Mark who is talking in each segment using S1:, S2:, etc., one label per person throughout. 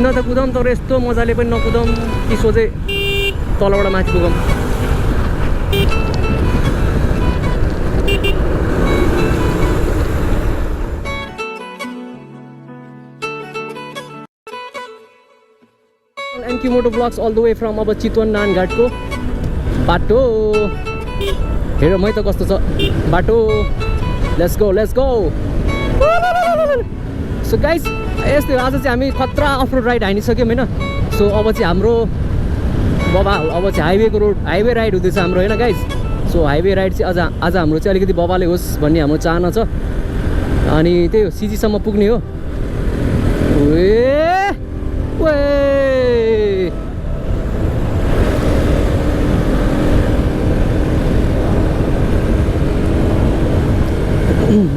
S1: कुद्न त कुदौँ तर यस्तो मजाले पनि नकुदौँ कि सोझै तलबाट माथि पुगौँ। एनक्यू moto blogs all the way from अब चितवन नानघाटको बाटो हेर मै त कस्तो छ बाटो। लेट्स गो सो गाइस यस्तै आज चाहिँ हामी खतरा अफरोड राइड हानिसक्यौँ होइन। सो अब चाहिँ हाम्रो बबाल अब चाहिँ हाइवे राइड हुँदैछ हाम्रो होइन गाइस। सो हाइवे राइड चाहिँ आज हाम्रो चाहिँ अलिकति बबाले होस् भन्ने हाम्रो चाहना छ। अनि त्यही हो सिजीसम्म पुग्ने हो।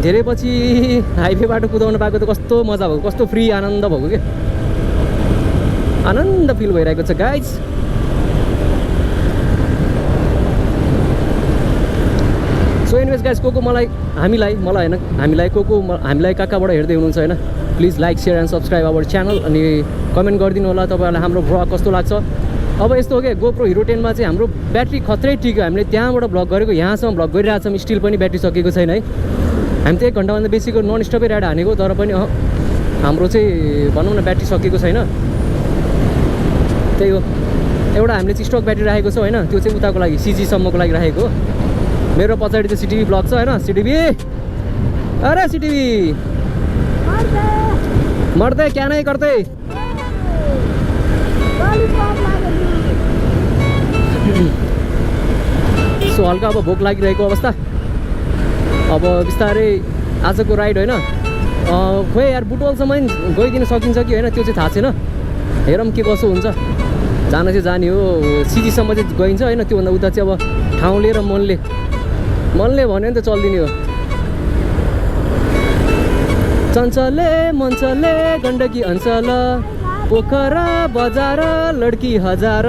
S1: धेरै पछि हाइवे बाटो कुदाउन पाएको त कस्तो मजा भएको, कस्तो फ्री आनन्द भएको के आनन्द फिल भइरहेको छ गाइज। सो एनिवेज गाइज हामीलाई होइन हामीलाई कहाँबाट हेर्दै हुनुहुन्छ होइन please like share and subscribe our channel अनि कमेन्ट गरिदिनु होला तपाईँहरूलाई हाम्रो भ्लग कस्तो लाग्छ। अब यस्तो हो क्या गोप्रो हिरो 10मा चाहिँ हाम्रो ब्याट्री खत्रै टिक्यो। हामीले त्यहाँबाट भ्लग गरेको यहाँसम्म भ्लग गरिरहेको छौँ स्टिल पनि ब्याट्री सकेको छैन है। हामी त 1 घन्टाभन्दा बेसीको नन स्टपै राइड हानेको तर पनि हाम्रो चाहिँ भनौँ न ब्याट्री सकेको छैन। त्यही हो एउटा हामीले चाहिँ स्टक ब्याट्री राखेको छ होइन त्यो चाहिँ उताको लागि सिजीसम्मको लागि राखेको हो। मेरो पछाडि चाहिँ सिटिभी ब्लक छ होइन सिटिभी अरे सिटिभी मर्दै क्या नै गर्दै सो हल्का अब भोक लागिरहेको अवस्था। अब बिस्तारै आजको राइड होइन खोइ यार बुटवलसम्म गइदिन सकिन्छ कि होइन त्यो चाहिँ थाहा छैन। हेरौँ के कसो हुन्छ। जान चाहिँ जाने हो सिजीसम्म चाहिँ गइन्छ होइन त्योभन्दा उता चाहिँ अब ठाउँले र मनले भन्यो भने त चल्दिने हो। चञ्चले मञ्चले गण्डकी अञ्चल पोखरा बजार लड्की हजार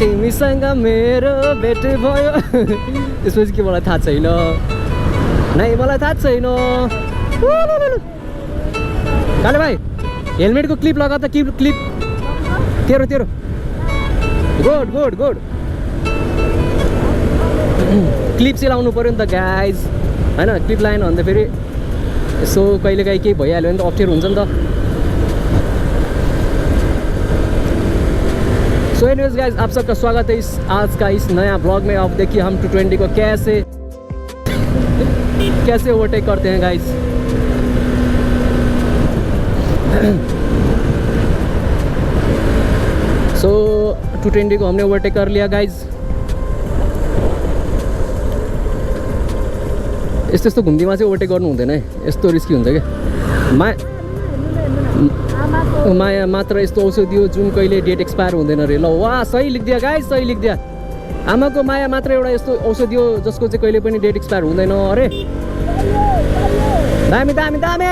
S1: तिमीसँग मेरो भेट भयो त्यसपछि के मलाई थाहा छैन नै मलाई थाहा छैन। काले भाइ हेलमेटको क्लिप लगा त क्लिप तेरो गुड क्लिप चाहिँ लाउनु पऱ्यो नि त गाइज होइन क्लिप लाएन भने त फेरि यसो कहिलेकाहीँ केही भइहाल्यो भने त अप्ठ्यारो हुन्छ नि त। सो एनीवेज गाइज आप सबका स्वागत है आज का इस नया ब्लॉग में। आप देखिए हम 220 को कैसे ओवरटेक करते हैं गाइज। सो 220 को हमने ओवरटेक कर लिया गाइज। यस्तो घुम्तीमा चाहिँ ओभरटेक गर्नु हुँदैन है यस्तो रिस्की हुन्छ क्या। माया मात्र यस्तो औषधि हो जुन कहिले डेट एक्सपायर हुँदैन अरे। ल वाह सही लेखिदिया गाइज सही लेखिदिया। आमाको माया मात्र एउटा यस्तो औषधि हो जसको चाहिँ कहिले पनि डेट एक्सपायर हुँदैन अरे। दामी दामी दामी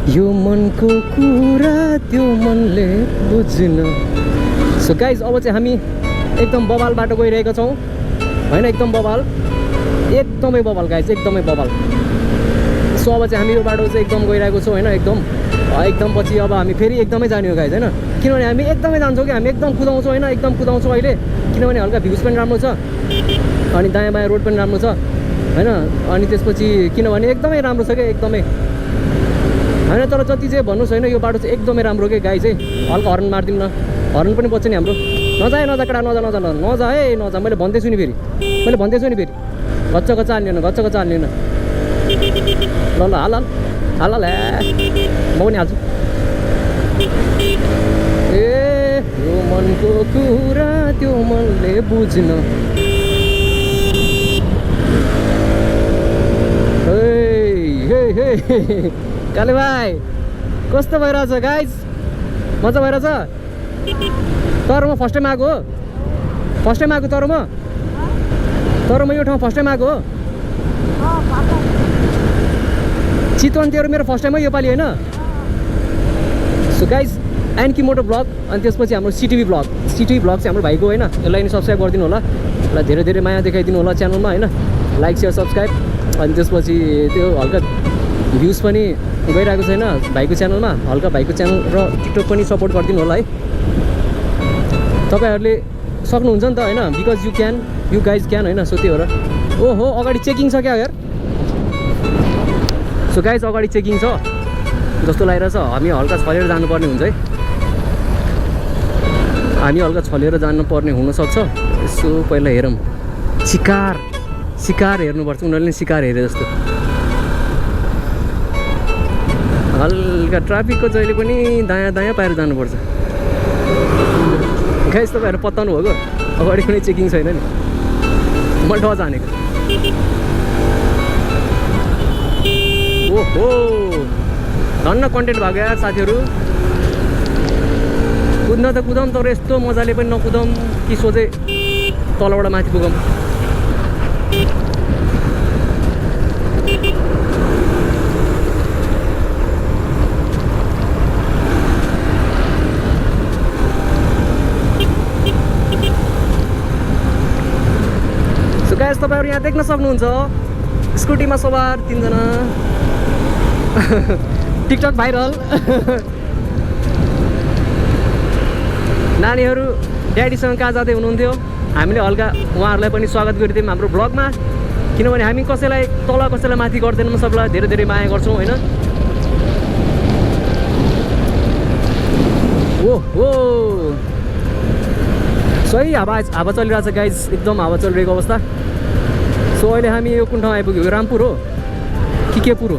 S1: यो मनको कुरा त्यो मनले बुझ्न। सो गाइज अब चाहिँ हामी एकदम बवाल बाटो गइरहेका छौँ होइन, एकदम बवाल, एकदमै बवाल गाइज, एकदमै बवाल। सो अब चाहिँ हामी यो बाटो चाहिँ एकदम गइरहेको छौँ होइन, एकदम पछि अब हामी फेरि एकदमै जाने हो गाइज होइन, किनभने हामी एकदमै जान्छौँ कि हामी एकदम कुदाउँछौँ होइन, एकदम कुदाउँछौँ अहिले, किनभने हल्का भ्युज पनि राम्रो छ अनि दायाँ बायाँ रोड पनि राम्रो छ होइन। अनि त्यसपछि किनभने एकदमै राम्रो छ क्या, एकदमै होइन। तर जति चाहिँ भन्नुहोस् होइन, यो बाटो चाहिँ एकदमै राम्रो के गाई चाहिँ, हल्का हर्न मारिदिउँ न, हर्न पनि बच्छ नि हाम्रो। नजा केटा, नजा है, नजा, मैले भन्दैछु नि फेरि, फेरि घच्च हाल्ने न ल हाल म पनि हाल्छु। ए यो मनको कुरा त्यो मनले बुझ्न। काले भाइ कस्तो भइरहेछ गाइज, मजा भइरहेछ? तर म फर्स्ट टाइम आएको हो, तर म यो ठाउँ फर्स्ट टाइम आएको हो। चितवन तेरो मेरो फर्स्ट टाइम हो योपालि होइन। सो गाइज एनकी मोटो ब्लग, अनि त्यसपछि हाम्रो सिटिभी ब्लग चाहिँ हाम्रो भाइको होइन, यसलाई नि सब्सक्राइब गरिदिनु होला, यसलाई धेरै धेरै माया देखाइदिनु होला च्यानलमा होइन, लाइक सेयर सब्सक्राइब। अनि त्यसपछि त्यो हल्का भ्युज पनि गइरहेको छैन भाइको च्यानलमा, हल्का भाइको च्यानल र टिकटक पनि सपोर्ट गरिदिनु होला है, तपाईँहरूले सक्नुहुन्छ नि त होइन, बिकज यु गाइज क्यान होइन। सो त्यही हो र। ओहो अगाडि चेकिङ छ क्या यार। सो गाइज अगाडि चेकिङ छ जस्तो लागिरहेछ, हामी हल्का छलेर जानुपर्ने हुन्छ है, हामी हल्का छलेर जानुपर्ने हुनसक्छ। यसो पहिला हेरौँ, शिकार हेर्नुपर्छ, उनीहरूले शिकार हेरे जस्तो। हल्का ट्राफिकको जहिले पनि दायाँ पाएर जानुपर्छ गाइस। तपाईँहरू पत्ताउनु भएको, अगाडि कुनै चेकिङ छैन नि, म ड जानेको। ओहो धन्न कन्टेन्ट भएको यार साथीहरू, कुद्न त कुदाउँ तर यस्तो मजाले पनि नकुदाउँ कि सोझै तलबाट माथि पुगौँ। सो गाइस तपाईँहरू यहाँ देख्न सक्नुहुन्छ स्कुटीमा सवार 3 जना टिकटक भाइरल नानीहरू ड्याडीसँग कहाँ जाँदै हुनुहुन्थ्यो, हामीले हल्का उहाँहरूलाई पनि स्वागत गरिदियौँ हाम्रो ब्लगमा, किनभने हामी कसैलाई तल कसैलाई माथि गर्दैनौँ, सबैलाई धेरै धेरै माया गर्छौँ होइन। ओहो सही हावा चलिरहेछ गाइज, एकदम हावा चलिरहेको अवस्था। सो अहिले हामी यो कुन ठाउँ आइपुग्यो, रामपुर हो कि केपुर हो,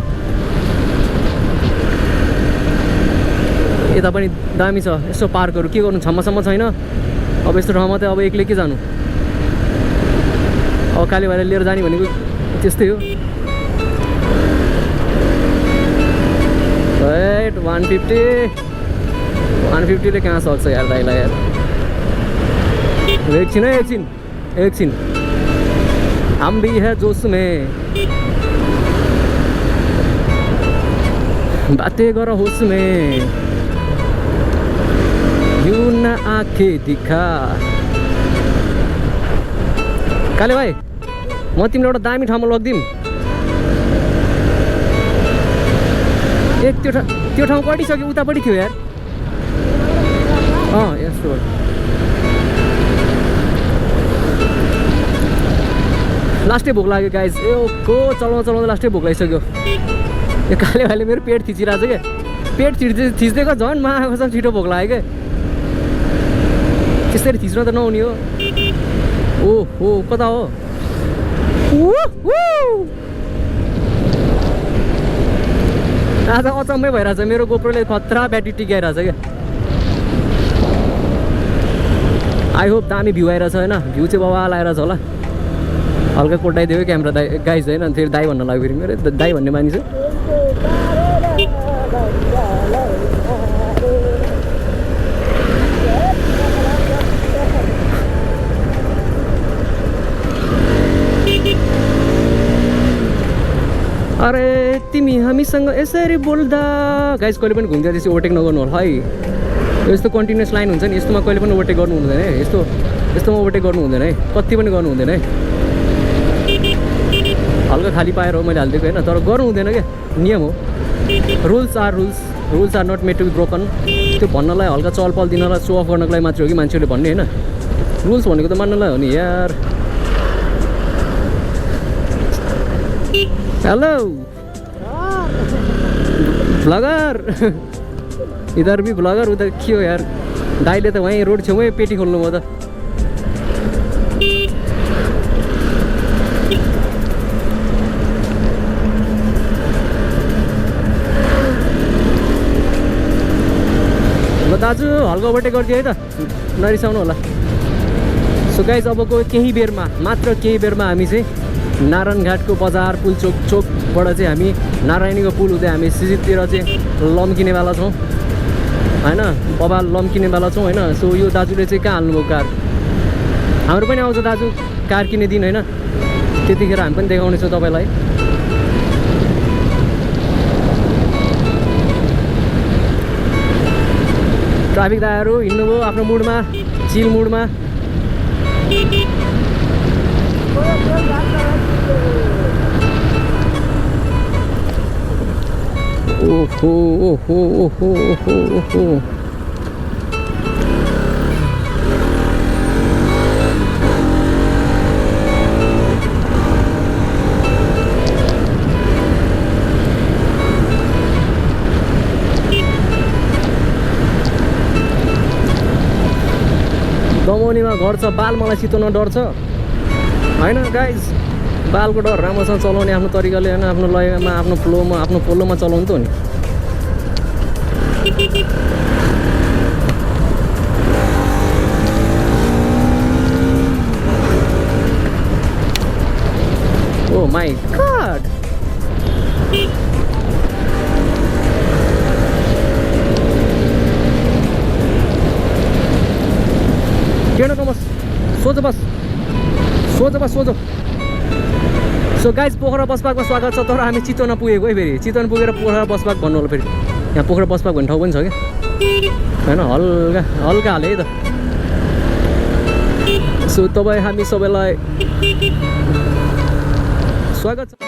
S1: यता पनि दामी छ यसो पार्कहरू, के गर्नु छम्मसम्म छैन। अब यस्तो ठाउँमा त अब एक्लै के जानु, अब काले भाइले लिएर जाने भनेको त्यस्तै हो। 150ले कहाँ सक्छ यार दाइलाई यार। एकछिन हम भी है जोश में, बातें गर होश में, यू न आँखें दिखा। काले भाइ म तिमीलाई एउटा दामी ठाउँमा लगिदिउँ। त्यो ठाउँ कटिसक्यो, उतापट्टि थियो यार। यस्तो लास्टै भोक लाग्यो गाइज, को चलाउँदा लास्टै भोक लागिसक्यो। यो काले भाइले मेरो पेट थिचिरहेको छ क्या, पेट थिच्दैको झन् माको छ, छिटो भोक लाग्यो क्या। त्यसरी थिच्न त नहुने हो। ओहो कता हो, आज अचम्मै भइरहेछ, मेरो गोप्रोले खतरा ब्याट्री टिकाइरहेछ क्या। आई होप दामी भ्यू आइरहेछ होइन, भ्यू चाहिँ बवाल आइरहेछ होला। हल्का कोटाइदियो क्यामेरा दाइ गाइज होइन, फेरि दाइ भन्न लाग्यो, फेरि मेरो दाइ भन्ने मानिस। अरे तिमी हामीसँग यसरी बोल्दा गाइस कहिले पनि घुम्दै त्यसै ओभरटेक नगर्नु होला है यस्तो कन्टिन्युस लाइन हुन्छ नि यस्तोमा कहिले पनि ओभरटेक गर्नु हुँदैन है यस्तोमा ओभरटेक गर्नु हुँदैन है कति पनि गर्नु हुँदैन है हल्का खाली पाएर हो मैले हालिदिएको होइन तर गर्नु हुँदैन क्या नियम हो rules are not made to be broken त्यो भन्नलाई हल्का चलपल दिनलाई सो अफ गर्नको लागि मात्रै हो कि मान्छेहरूले भन्ने होइन रुल्स भनेको त मान्नलाई हो नि यार हेलो भ्लगर इधर भी भ्लगर उधर के हो यार दाइले त वहीँ रोड छेउमै पेटी खोल्नु भयो त ल दाजु हल्का ओभरटेक गरिदियो है त नरिसाउनु होला सो गाइज अबको केही बेरमा मात्र केही बेरमा हामी चाहिँ नारायणघाटको बजार पुल चोकबाट चाहिँ हामी नारायणीको पुल हुँदै हामी सिजिततिर चाहिँ लम्किनेवाला छौँ होइन बबाल लम्किनेवाला छौँ होइन सो यो दाजुले चाहिँ कहाँ हाल्नुभयो कार हाम्रो पनि आउँछ दाजु कार किन्ने दिन होइन त्यतिखेर हामी पनि देखाउनेछौँ तपाईँलाई ट्राफिक दायाहरू हिँड्नुभयो आफ्नो मुडमा चिल मुडमा ओहो ओहो ओहो ओहो ओहो दमौनीमा घर छ बाल मलाई चितवन डर छ होइन गाइज बालको डर राम्रोसँग चलाउने आफ्नो तरिकाले होइन आफ्नो लयमा आफ्नो फ्लोमा चलाउनु त हो नि ओ माई गॉड केडो नमस सोझो बस सो गाइज पोखरा बस पार्कमा स्वागत छ तर हामी चितवनमा पुगेको है फेरि चितवन पुगेर पोखरा बस पार्क भन्नु होला फेरि यहाँ पोखरा बस पार्क भन्ने ठाउँ पनि छ क्या होइन हल्का हाले है त सो तपाईँ हामी सबैलाई स्वागत छ